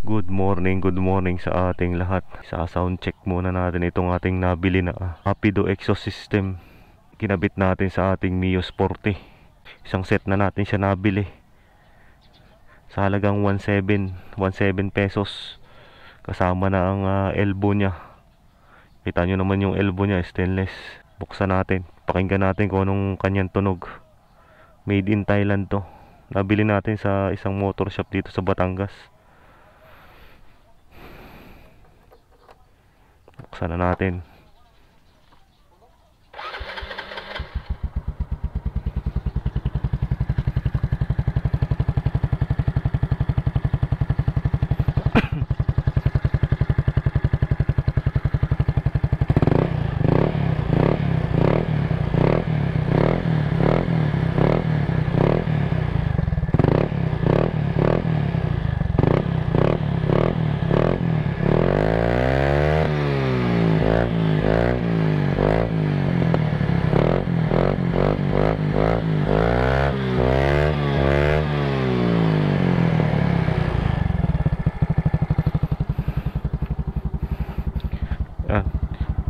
Good morning sa ating lahat. Sa sound check muna natin itong ating nabili na Rapido exhaust system. Kinabit natin sa ating Mio Sporty. Isang set na natin siya nabili. Sa halagang 17 pesos. Kasama na ang elbow niya. Kita nyo naman yung elbow niya, stainless. Buksan natin. Pakinggan natin kung anong kanyang tunog. Made in Thailand to. Nabili natin sa isang motor shop dito sa Batangas. Buksan na natin.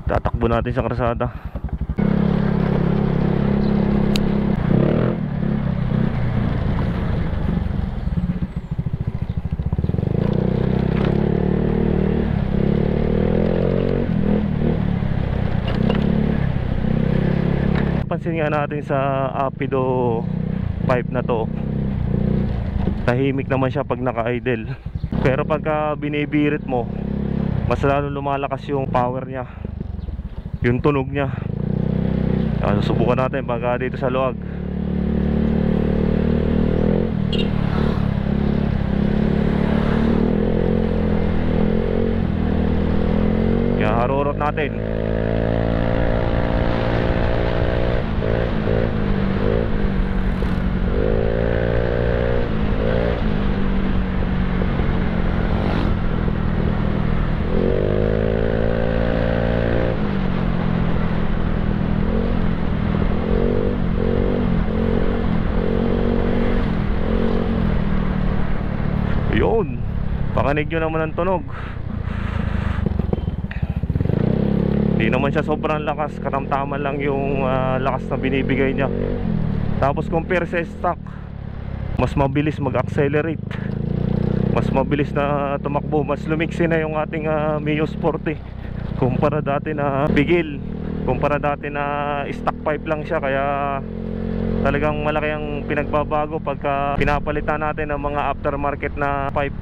Tatakbo natin sa kalsada. Pansin nga natin sa Rapido 5 na to, tahimik naman siya pag naka-idle. Pero pagka binibirit mo, mas lalo lumalakas yung power niya, yung tunog niya. Susubukan natin pagka dito sa luwag. Kaya harurot natin. Yun, pakinig nyo naman ang tunog. Hindi naman siya sobrang lakas, katamtaman lang yung lakas na binibigay niya. Tapos compare sa stock, mas mabilis mag-accelerate, mas mabilis na tumakbo, mas lumiksi na yung ating Mio Sporty kumpara dati na bigil, kumpara dati na stock pipe lang siya. Kaya talagang malaki ang pinagbabago pagka pinapalitan natin ng mga aftermarket na pipe.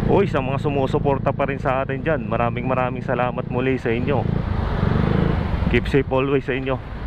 Uy, sa mga sumusuporta pa rin sa atin dyan, maraming salamat muli sa inyo. Keep safe always sa inyo.